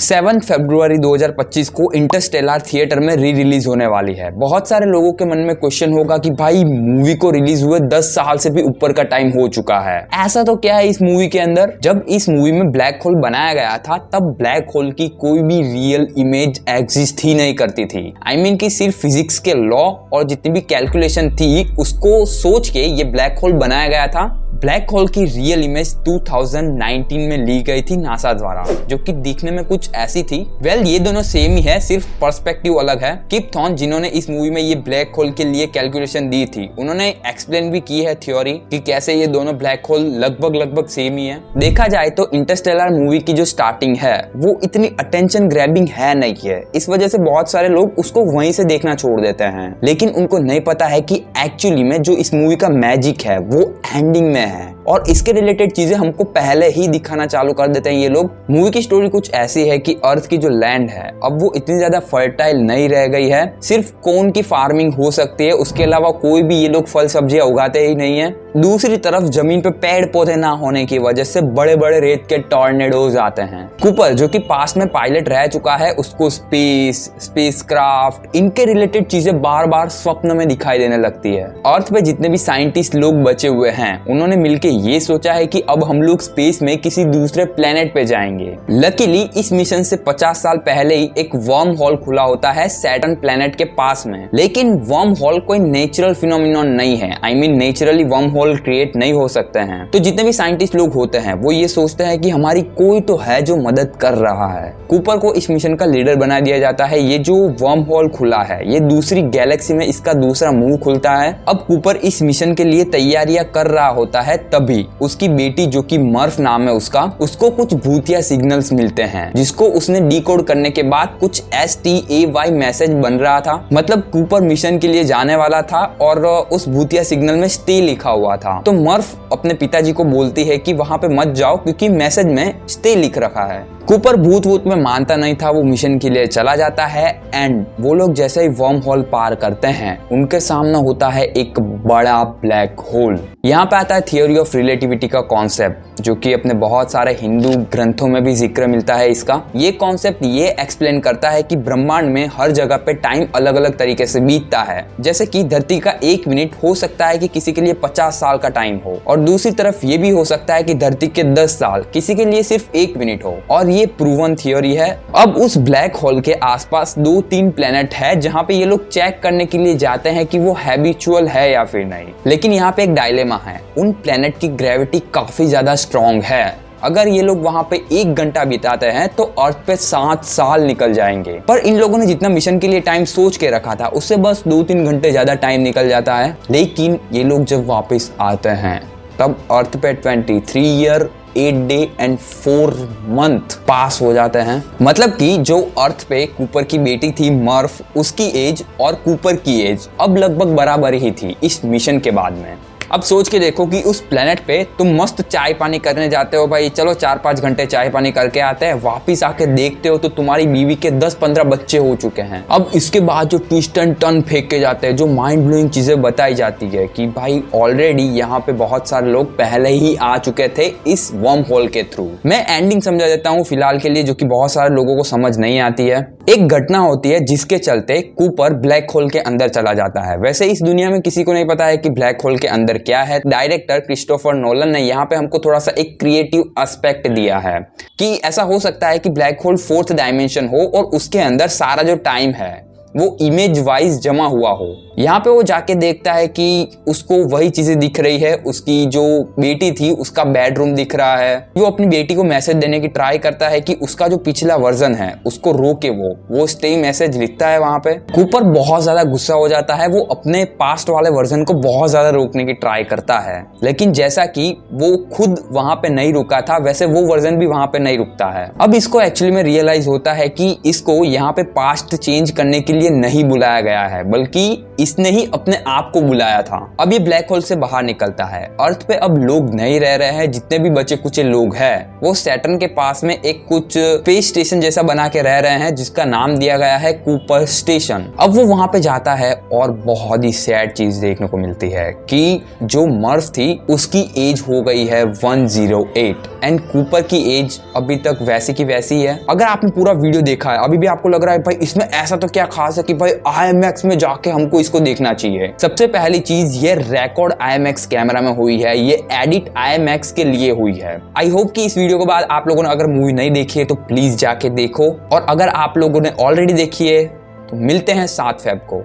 7 फरवरी 2025 को Interstellar theatre में re release होने वाली है। बहुत सारे लोगों के मन में क्वेश्चन होगा कि भाई मूवी को रिलीज हुए 10 साल से भी ऊपर का टाइम हो चुका है, ऐसा तो क्या है इस मूवी के अंदर। जब इस मूवी में ब्लैक होल बनाया गया था तब ब्लैक होल की कोई भी रियल इमेज एग्जिस्ट ही नहीं करती थी। आई मीन कि सिर्फ फिजिक्स के लॉ और जितनी भी कैलकुलेशन थी उसको सोच के ये ब्लैक होल बनाया गया था। ब्लैक होल की रियल इमेज 2019 में ली गई थी नासा द्वारा, जो कि दिखने में कुछ ऐसी थी। ये दोनों सेम ही है, सिर्फ पर्सपेक्टिव अलग है। किप थॉर्न जिन्होंने इस मूवी में ये ब्लैक होल के लिए कैलकुलेशन दी थी, उन्होंने एक्सप्लेन भी की है थ्योरी कि कैसे ये दोनों ब्लैक होल लगभग सेम ही है। देखा जाए तो इंटरस्टेलर मूवी की जो स्टार्टिंग है वो इतनी अटेंशन ग्रैबिंग है नहीं है, इस वजह से बहुत सारे लोग उसको वहीं से देखना छोड़ देते हैं। लेकिन उनको नहीं पता है कि एक्चुअली में जो इस मूवी का मैजिक है वो एंडिंग में है, और इसके रिलेटेड चीजें हमको पहले ही दिखाना चालू कर देते हैं ये लोग। मूवी की स्टोरी कुछ ऐसी है कि अर्थ की जो लैंड है अब वो इतनी ज्यादा फर्टाइल नहीं रह गई है, सिर्फ कॉर्न की फार्मिंग हो सकती है, उसके अलावा कोई भी ये लोग फल सब्जियां उगाते ही नहीं है। दूसरी तरफ जमीन पे पेड़ पौधे ना होने की वजह से बड़े बड़े रेत के टॉर्नेडोज आते हैं। कूपर जो कि पास्ट में पायलट रह चुका है, उसको स्पेसक्राफ्ट इनके रिलेटेड चीजें बार बार स्वप्न में दिखाई देने लगती है। अर्थ पे जितने भी साइंटिस्ट लोग बचे हुए हैं उन्होंने मिलके ये सोचा है कि अब हम लोग स्पेस में किसी दूसरे प्लेनेट पे जाएंगे। लकीली इस मिशन से 50 साल पहले ही एक वर्म होल खुला होता है सैटर्न प्लेनेट के पास में। लेकिन वर्म होल कोई नेचुरल फिनोमिनन नहीं है, I mean naturally worm hole create नहीं हो सकते हैं। तो जितने भी साइंटिस्ट लोग होते हैं वो ये सोचते हैं कि हमारी कोई तो है जो मदद कर रहा है। कूपर को इस मिशन का लीडर बना दिया जाता है। ये जो वर्म होल खुला है ये दूसरी गैलेक्सी में इसका दूसरा मुंह खुलता है। अब कूपर इस मिशन के लिए तैयारियां कर रहा होता है, तभी उसकी बेटी जो कि मर्फ नाम है उसको कुछ भूतिया सिग्नल्स मिलते हैं, जिसको उसने डिकोड करने के बाद कुछ STAY मैसेज बन रहा था। मतलब कूपर मिशन के लिए जाने वाला था और उस भूतिया सिग्नल में स्टे लिखा हुआ था। तो मर्फ अपने पिताजी को बोलती है कि वहां पे मत जाओ क्योंकि मैसेज में स्टे लिख रखा है। कूपर भूत में मानता नहीं था, वो मिशन के लिए चला जाता है। एंड वो लोग जैसे ही वर्म होल पार करते हैं उनके सामने होता है एक बड़ा ब्लैक होल। यहाँ पे आता है थियोरी ऑफ रिलेटिविटी का कॉन्सेप्ट, जो कि अपने बहुत सारे हिंदू ग्रंथों में भी जिक्र मिलता है इसका। ये कॉन्सेप्ट ये एक्सप्लेन करता है कि ब्रह्मांड में हर जगह पे टाइम अलग अलग तरीके से बीतता है। जैसे कि धरती का 1 मिनट हो सकता है कि किसी के लिए 50 साल का टाइम हो, और दूसरी तरफ ये भी हो सकता है कि धरती के 10 साल किसी के लिए सिर्फ 1 मिनट हो। और ये प्रूवन थियोरी है। अब उस ब्लैक होल के आसपास 2-3 प्लेनेट है जहाँ पे ये लोग चेक करने के लिए जाते हैं कि वो हैबिचुअल है या फिर नहीं। लेकिन यहाँ पे एक डायलेमा है, उन प्लेनेट की ग्रेविटी काफी ज्यादा स्ट्रॉन्ग है। अगर ये लोग वहां पे 1 घंटा बिताते हैं तो अर्थ पे 7 साल निकल जाएंगे। पर इन लोगों ने जितना मिशन के लिए टाइम सोच के रखा था उससे बस 2-3 घंटे ज्यादा टाइम निकल जाता है। लेकिन ये लोग जब वापस आते हैं तब अर्थ पे 23 ईयर 8 डे एंड 4 मंथ पास हो जाते हैं। मतलब कि जो अर्थ पे कूपर की बेटी थी मर्फ, उसकी एज और कूपर की एज अब लगभग बराबर ही थी इस मिशन के बाद में। अब सोच के देखो कि उस प्लेनेट पे तुम मस्त चाय पानी करने जाते हो, भाई चलो 4-5 घंटे चाय पानी करके आते हैं, वापिस आके देखते हो तो तुम्हारी बीवी के 10-15 बच्चे हो चुके हैं। अब इसके बाद जो ट्विस्ट एंड टर्न फेंक के जाते हैं, जो माइंड ब्लोइंग चीजें बताई जाती है कि भाई ऑलरेडी यहाँ पे बहुत सारे लोग पहले ही आ चुके थे इस वर्म होल के थ्रू। मैं एंडिंग समझा देता हूँ फिलहाल के लिए, जो कि बहुत सारे लोगों को समझ नहीं आती है। एक घटना होती है जिसके चलते कूपर ब्लैक होल के अंदर चला जाता है। वैसे इस दुनिया में किसी को नहीं पता है कि ब्लैक होल के अंदर क्या है। डायरेक्टर क्रिस्टोफर नोलन ने यहाँ पे हमको थोड़ा सा एक क्रिएटिव एस्पेक्ट दिया है कि ऐसा हो सकता है कि ब्लैक होल 4th डायमेंशन हो और उसके अंदर सारा जो टाइम है वो इमेज वाइज जमा हुआ हो। यहाँ पे वो जाके देखता है कि उसको वही चीजें दिख रही है, उसकी जो बेटी थी उसका बेडरूम दिख रहा है। वो अपनी बेटी को मैसेज देने की ट्राई करता है कि उसका जो पिछला वर्जन है उसको रोके वो स्टे मैसेज लिखता है वहां पे। कूपर बहुत ज्यादा गुस्सा हो जाता है, वो अपने पास्ट वाले वर्जन को बहुत ज्यादा रोकने की ट्राई करता है। लेकिन जैसा कि वो खुद वहां पे नहीं रुका था वैसे वो वर्जन भी वहां पे नहीं रुकता है। अब इसको एक्चुअली में रियलाइज होता है कि इसको यहाँ पे पास्ट चेंज करने के लिए नहीं बुलाया गया है, बल्कि इसने ही अपने आप को बुलाया था। अब ये ब्लैक होल से बाहर निकलता है। अर्थ पे अब लोग नहीं रह रहे हैं, जितने भी बचे कुछ लोग हैं वो सैटर्न के पास में एक कुछ स्पेस स्टेशन जैसा बना के रह रहे हैं, जिसका नाम दिया गया है कूपर स्टेशन। अब वो वहां पे जाता है और बहुत ही सैड चीज देखने को मिलती है कि जो मर्फ थी उसकी एज हो गई है 108 एंड कूपर की एज अभी तक वैसी की वैसी है। अगर आपने पूरा वीडियो देखा है, अभी भी आपको लग रहा है भाई इसमें ऐसा तो क्या खास है कि भाई IMAX में जाके हमको इसको देखना चाहिए। सबसे पहली चीज, ये रिकॉर्ड IMAX कैमरा में हुई है, ये एडिट IMAX के लिए हुई है। आई होप कि इस वीडियो के बाद आप लोगों ने अगर मूवी नहीं देखी है तो प्लीज जाके देखो, और अगर आप लोगों ने ऑलरेडी देखी है तो मिलते हैं 7 फेब को।